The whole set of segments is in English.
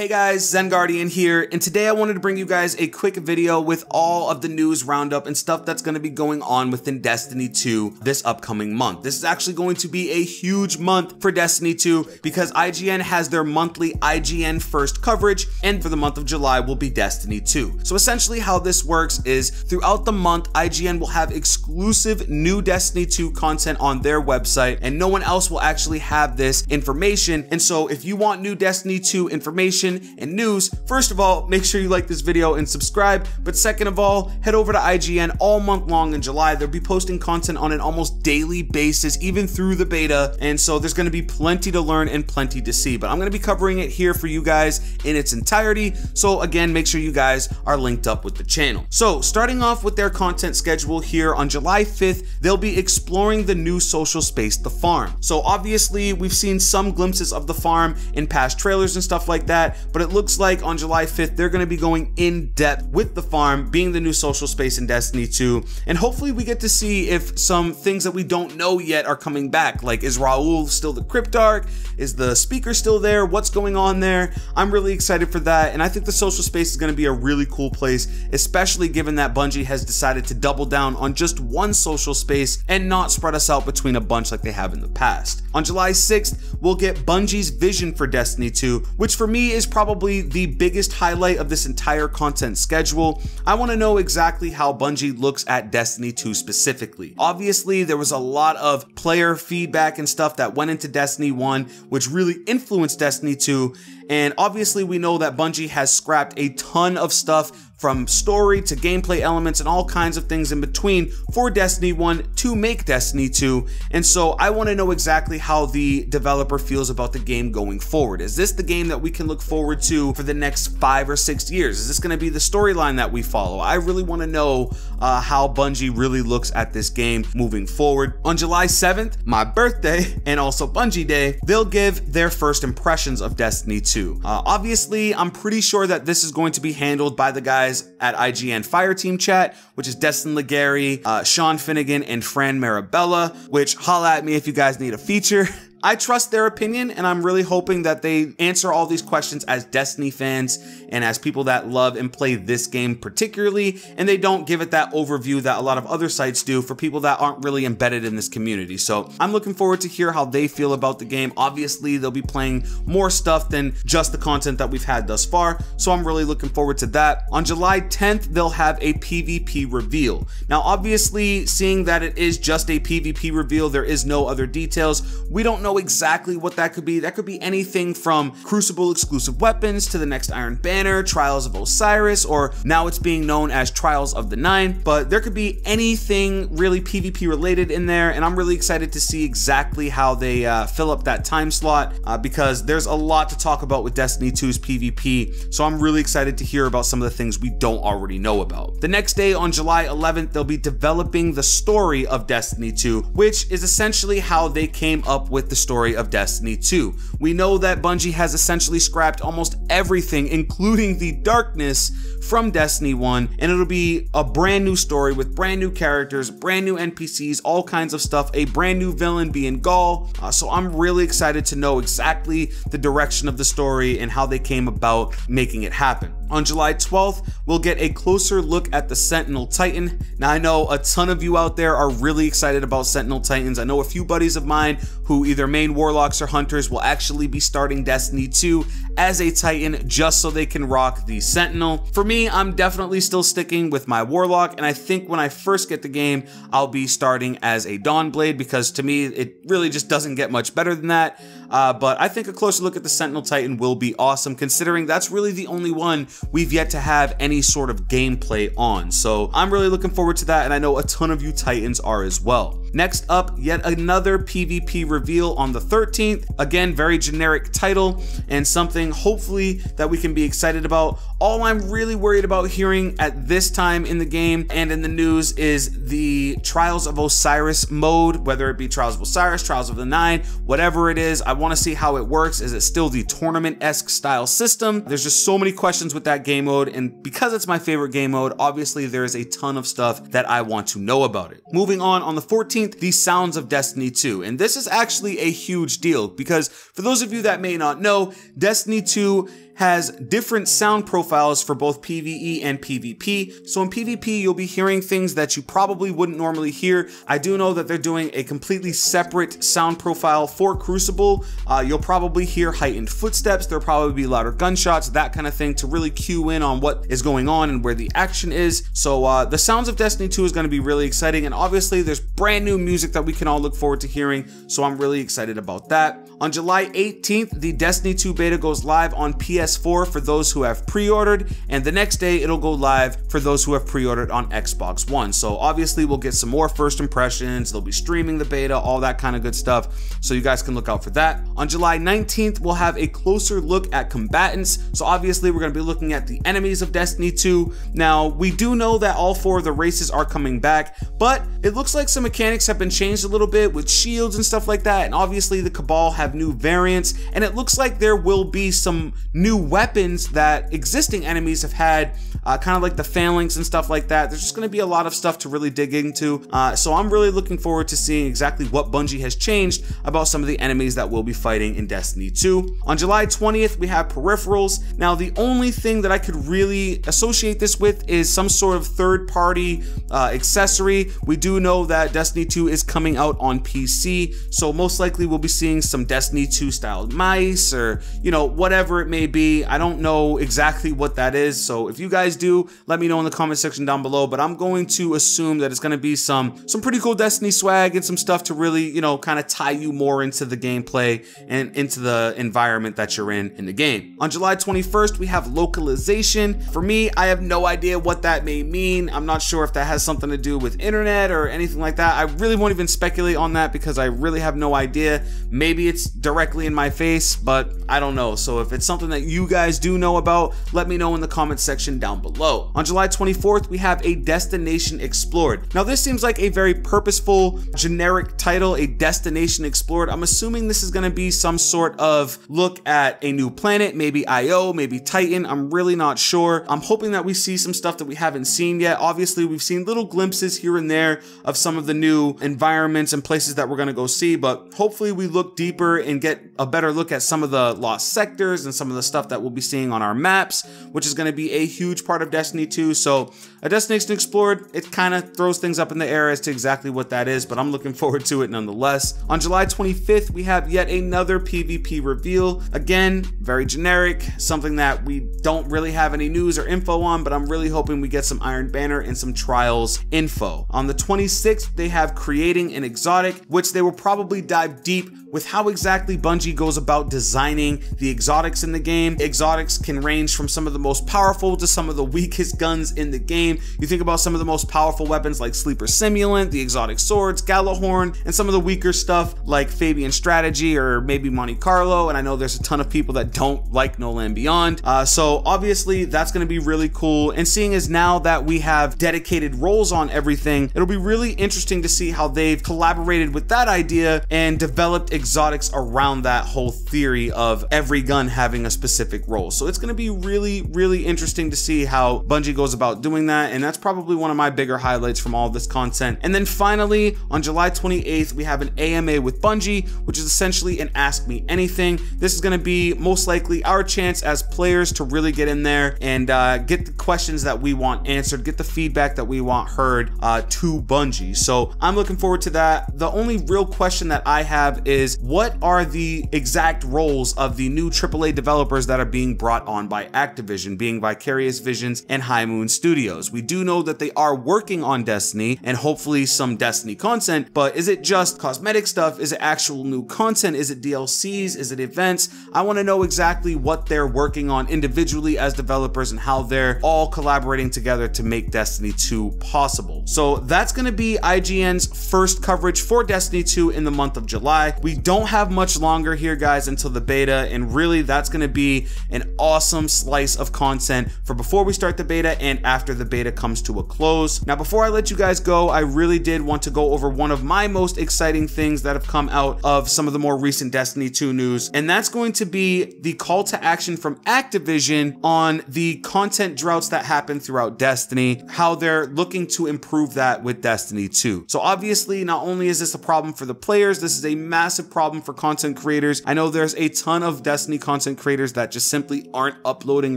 Hey guys, Zen Guardian here, and today I wanted to bring you guys a quick video with all of the news roundup and stuff that's going to be going on within Destiny 2 this upcoming month. This is actually going to be a huge month for Destiny 2 because IGN has their monthly IGN First coverage, and for the month of July will be Destiny 2. So essentially how this works is throughout the month, IGN will have exclusive new Destiny 2 content on their website, and no one else will actually have this information. And so if you want new Destiny 2 information and news, first of all, make sure you like this video and subscribe. But second of all, head over to IGN all month long in July. They'll be posting content on an almost daily basis, even through the beta. And so there's going to be plenty to learn and plenty to see. But I'm going to be covering it here for you guys in its entirety. So again, make sure you guys are linked up with the channel. So starting off with their content schedule here on July 5th, they'll be exploring the new social space, the farm. So obviously we've seen some glimpses of the farm in past trailers and stuff like that, but it looks like on July 5th, they're going to be going in depth with the farm being the new social space in Destiny 2. And hopefully we get to see if some things that we don't know yet are coming back. Like, is Raoul still the Cryptarch? Is the speaker still there? What's going on there? I'm really excited for that. And I think the social space is going to be a really cool place, especially given that Bungie has decided to double down on just one social space and not spread us out between a bunch like they have in the past. On July 6th, we'll get Bungie's vision for Destiny 2, which for me is probably the biggest highlight of this entire content schedule. I want to know exactly how Bungie looks at Destiny 2 specifically. Obviously, there was a lot of player feedback and stuff that went into Destiny 1, which really influenced Destiny 2. And obviously we know that Bungie has scrapped a ton of stuff from story to gameplay elements and all kinds of things in between for Destiny 1 to make Destiny 2. And so I want to know exactly how the developer feels about the game going forward. Is this the game that we can look forward to for the next 5 or 6 years? Is this going to be the storyline that we follow? I really want to know how Bungie really looks at this game moving forward. On July 7th, my birthday, and also Bungie Day, they'll give their first impressions of Destiny 2. Obviously, I'm pretty sure that this is going to be handled by the guys at IGN Fireteam Chat, which is Destin Legary, Sean Finnegan, and Fran Marabella, which holla at me if you guys need a feature. I trust their opinion, and I'm really hoping that they answer all these questions as Destiny fans and as people that love and play this game particularly, and they don't give it that overview that a lot of other sites do for people that aren't really embedded in this community. So I'm looking forward to hear how they feel about the game. Obviously, they'll be playing more stuff than just the content that we've had thus far, so I'm really looking forward to that. On July 10th, they'll have a PvP reveal. Now, obviously, seeing that it is just a PvP reveal, there is no other details. We don't know exactly what that could be. That could be anything from Crucible exclusive weapons to the next Iron Banner, Trials of Osiris, or now it's being known as Trials of the Nine. But there could be anything really PvP related in there, and I'm really excited to see exactly how they fill up that time slot because there's a lot to talk about with Destiny 2's PvP. So I'm really excited to hear about some of the things we don't already know about. The next day on July 11th, they'll be developing the story of Destiny 2, which is essentially how they came up with the story of Destiny 2. We know that Bungie has essentially scrapped almost everything, including the darkness from Destiny 1, and it'll be a brand new story with brand new characters, brand new NPCs, all kinds of stuff, a brand new villain being Gaul. So I'm really excited to know exactly the direction of the story and how they came about making it happen. On July 12th, we'll get a closer look at the Sentinel Titan. Now, I know a ton of you out there are really excited about Sentinel Titans. I know a few buddies of mine who either main Warlocks or Hunters will actually be starting Destiny 2 as a Titan just so they can rock the Sentinel. For me, I'm definitely still sticking with my Warlock, and I think when I first get the game, I'll be starting as a Dawnblade because to me, it really just doesn't get much better than that. But I think a closer look at the Sentinel Titan will be awesome, considering that's really the only one we've yet to have any sort of gameplay on. So I'm really looking forward to that, and I know a ton of you Titans are as well. Next up, yet another PvP reveal on the 13th. Again, very generic title and something hopefully that we can be excited about. All I'm really worried about hearing at this time in the game and in the news is the Trials of Osiris mode, whether it be Trials of Osiris, Trials of the Nine, whatever it is. I want to see how it works. Is it still the tournament-esque style system? There's just so many questions with that game mode, and because it's my favorite game mode, obviously there is a ton of stuff that I want to know about it. Moving on the 14th, the Sounds of Destiny 2, and this is actually a huge deal because for those of you that may not know, Destiny 2 has different sound profiles for both PvE and PvP. So in PvP, you'll be hearing things that you probably wouldn't normally hear. I do know that they're doing a completely separate sound profile for Crucible. You'll probably hear heightened footsteps. There'll probably be louder gunshots, that kind of thing, to really cue in on what is going on and where the action is. So the sounds of Destiny 2 is going to be really exciting, and obviously there's brand new music that we can all look forward to hearing, so I'm really excited about that. On July 18th, the Destiny 2 beta goes live on PS4 for those who have pre-ordered, and the next day it'll go live for those who have pre-ordered on Xbox One. So obviously we'll get some more first impressions, they'll be streaming the beta, all that kind of good stuff, so you guys can look out for that. On July 19th, we'll have a closer look at combatants. So obviously we're going to be looking at the enemies of Destiny 2. Now, we do know that all 4 of the races are coming back, but it looks like some mechanics have been changed a little bit with shields and stuff like that, and obviously the Cabal have new variants, and it looks like there will be some new weapons that existing enemies have had, kind of like the phalanx and stuff like that. There's just going to be a lot of stuff to really dig into, so I'm really looking forward to seeing exactly what Bungie has changed about some of the enemies that we'll be fighting in Destiny 2. On July 20th, we have peripherals. Now, the only thing that I could really associate this with is some sort of third-party accessory. We do know that Destiny 2 is coming out on PC, so most likely we'll be seeing some Destiny 2 style mice, or, you know, whatever it may be. I don't know exactly what that is, so if you guys do, let me know in the comment section down below, but I'm going to assume that it's going to be some pretty cool Destiny swag and some stuff to really, you know, kind of tie you more into the gameplay and into the environment that you're in the game. On July 21st, we have localization. For me, I have no idea what that may mean. I'm not sure if that has something to do with internet or anything like that. I really won't even speculate on that because I really have no idea. Maybe it's directly in my face, but I don't know. So if it's something that you guys do know about, let me know in the comment section down below. On July 24th, we have a Destination Explored. Now, this seems like a very purposeful, generic title, a Destination Explored. I'm assuming this is going to be some sort of look at a new planet, maybe Io, maybe Titan. I'm really not sure. I'm hoping that we see some stuff that we haven't seen yet. Obviously, we've seen little glimpses here and there of some of the new environments and places that we're going to go see, but hopefully we look deeper and get a better look at some of the lost sectors and some of the stuff that we'll be seeing on our maps, which is going to be a huge part of Destiny 2. So a Destination Explored, it kind of throws things up in the air as to exactly what that is, but I'm looking forward to it nonetheless. On July 25th, we have yet another PvP reveal. Again, very generic, something that we don't really have any news or info on, but I'm really hoping we get some Iron Banner and some Trials info. On the 26th, they have Creating an Exotic, which they will probably dive deep with how exactly Bungie goes about designing the exotics in the game. Exotics can range from some of the most powerful to some of the weakest guns in the game. You think about some of the most powerful weapons like Sleeper Simulant, the exotic swords, Gallahorn, and some of the weaker stuff like Fabian Strategy or maybe Monte Carlo, and I know there's a ton of people that don't like No Land Beyond. So obviously that's going to be really cool, and seeing as now that we have dedicated roles on everything, it'll be really interesting to see how they've collaborated with that idea and developed exotics around that whole theory of every gun having a specific role. So it's going to be really interesting to see how Bungie goes about doing that, and that's probably one of my bigger highlights from all this content. And then finally, on July 28th, we have an AMA with Bungie, which is essentially an Ask Me Anything. This is going to be most likely our chance as players to really get in there and get the questions that we want answered, get the feedback that we want heard to Bungie. So I'm looking forward to that. The only real question that I have is, what are the exact roles of the new AAA developers that are being brought on by Activision, being Vicarious Visions and High Moon Studios? We do know that they are working on Destiny and hopefully some Destiny content, but is it just cosmetic stuff? Is it actual new content? Is it DLCs? Is it events? I want to know exactly what they're working on individually as developers and how they're all collaborating together to make Destiny 2 possible. So that's going to be IGN's first coverage for Destiny 2 in the month of July. We don't have much longer here, guys, until the beta, and really that's going to be an awesome slice of content for before we start the beta and after the beta comes to a close. Now, before I let you guys go, I really did want to go over one of my most exciting things that have come out of some of the more recent Destiny 2 news, and that's going to be the call to action from Activision on the content droughts that happen throughout Destiny, how they're looking to improve that with Destiny 2. So obviously, not only is this a problem for the players, this is a massive massive problem for content creators. I know there's a ton of Destiny content creators that just simply aren't uploading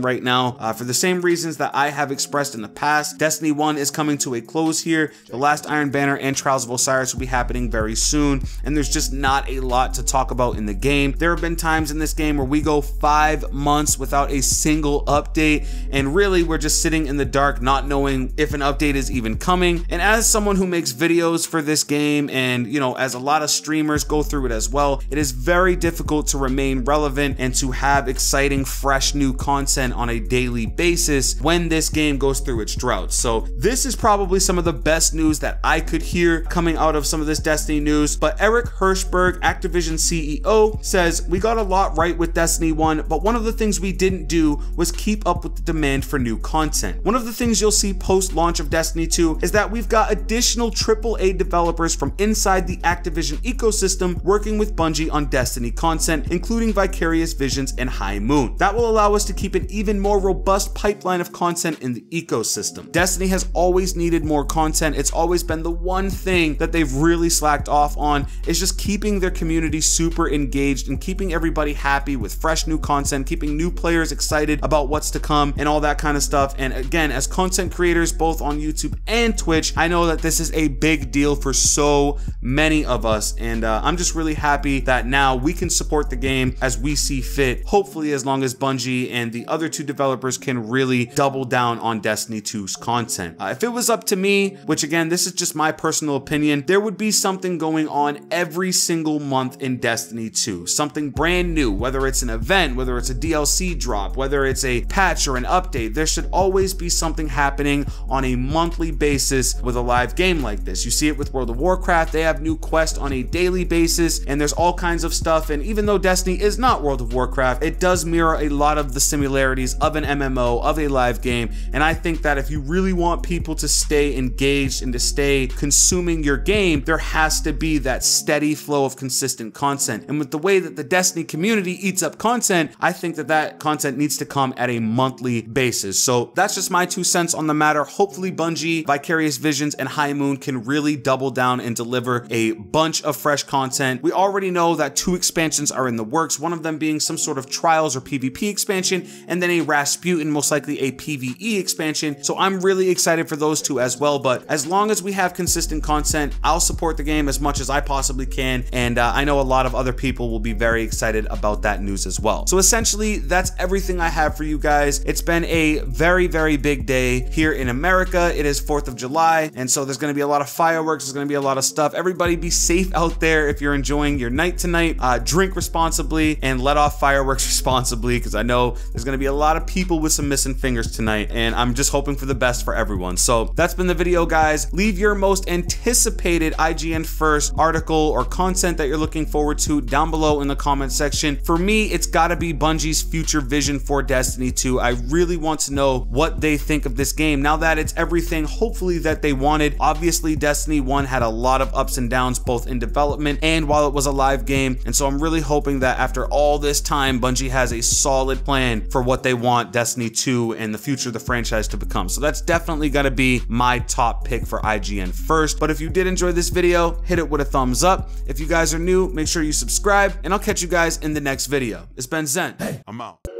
right now for the same reasons that I have expressed in the past. Destiny 1 is coming to a close here. The last Iron Banner and Trials of Osiris will be happening very soon, and there's just not a lot to talk about in the game. There have been times in this game where we go 5 months without a single update, and really we're just sitting in the dark not knowing if an update is even coming. And as someone who makes videos for this game, and you know, as a lot of streamers go through it as well, it is very difficult to remain relevant and to have exciting, fresh new content on a daily basis when this game goes through its drought. So this is probably some of the best news that I could hear coming out of some of this Destiny news. But Eric Hirschberg, Activision CEO, says, "We got a lot right with Destiny 1, but one of the things we didn't do was keep up with the demand for new content. One of the things you'll see post-launch of Destiny 2 is that we've got additional AAA developers from inside the Activision ecosystem working with Bungie on Destiny content, including Vicarious Visions and High Moon. That will allow us to keep an even more robust pipeline of content in the ecosystem. Destiny has always needed more content. It's always been the one thing that they've really slacked off on, is just keeping their community super engaged and keeping everybody happy with fresh new content, keeping new players excited about what's to come and all that kind of stuff." And again, as content creators both on YouTube and Twitch, I know that this is a big deal for so many of us, and I'm just really happy that now we can support the game as we see fit, hopefully as long as Bungie and the other two developers can really double down on Destiny 2's content. If it was up to me, which again, this is just my personal opinion, there would be something going on every single month in Destiny 2. Something brand new, whether it's an event, whether it's a DLC drop, whether it's a patch or an update. There should always be something happening on a monthly basis with a live game like this. You see it with World of Warcraft. They have new quests on a daily basis, and there's all kinds of stuff. And even though Destiny is not World of Warcraft, it does mirror a lot of the similarities of an MMO, of a live game. And I think that if you really want people to stay engaged and to stay consuming your game, there has to be that steady flow of consistent content. And with the way that the Destiny community eats up content, I think that that content needs to come at a monthly basis. So that's just my 2 cents on the matter. Hopefully Bungie, Vicarious Visions, and High Moon can really double down and deliver a bunch of fresh content. We already know that 2 expansions are in the works, one of them being some sort of Trials or PvP expansion, and then a Rasputin, most likely a PvE expansion. So I'm really excited for those 2 as well. But as long as we have consistent content, I'll support the game as much as I possibly can, and I know a lot of other people will be very excited about that news as well. So essentially, that's everything I have for you guys. It's been a very, very big day here in America. It is 4th of July, and so there's going to be a lot of fireworks. There's going to be a lot of stuff. Everybody be safe out there if you're enjoying your night tonight. Drink responsibly and let off fireworks responsibly, because I know there's going to be a lot of people with some missing fingers tonight, and I'm just hoping for the best for everyone. So that's been the video, guys. Leave your most anticipated IGN First article or content that you're looking forward to down below in the comment section. For me, it's got to be Bungie's future vision for Destiny 2. I really want to know what they think of this game now that it's everything, hopefully, that they wanted. Obviously, Destiny 1 had a lot of ups and downs both in development and while it was a live game, and so I'm really hoping that after all this time, Bungie has a solid plan for what they want Destiny 2 and the future of the franchise to become. So that's definitely going to be my top pick for IGN First. But if you did enjoy this video, hit it with a thumbs up. If you guys are new, make sure you subscribe, and I'll catch you guys in the next video. It's been Zen. Hey, I'm out.